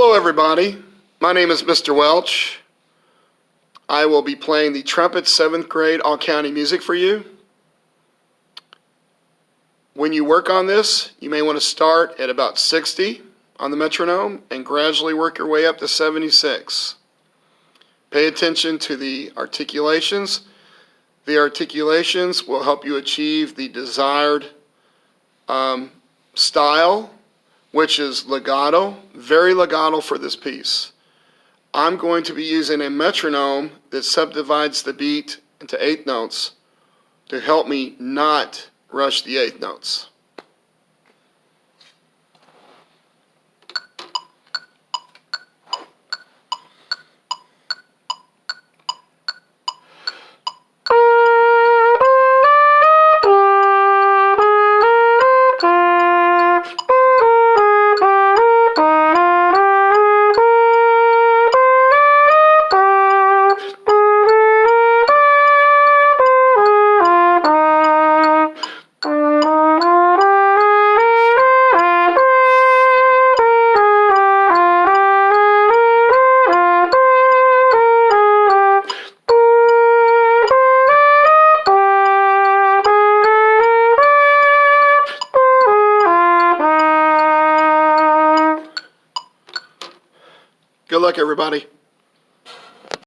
Hello everybody, my name is Mr. Welch. I will be playing the Trumpet 7th grade all-county music for you. When you work on this, you may want to start at about 60 on the metronome and gradually work your way up to 76. Pay attention to the articulations. The articulations will help you achieve the desired style, which is legato, very legato for this piece. I'm going to be using a metronome that subdivides the beat into 8 notes to help me not rush the 8 notes. Good luck, everybody.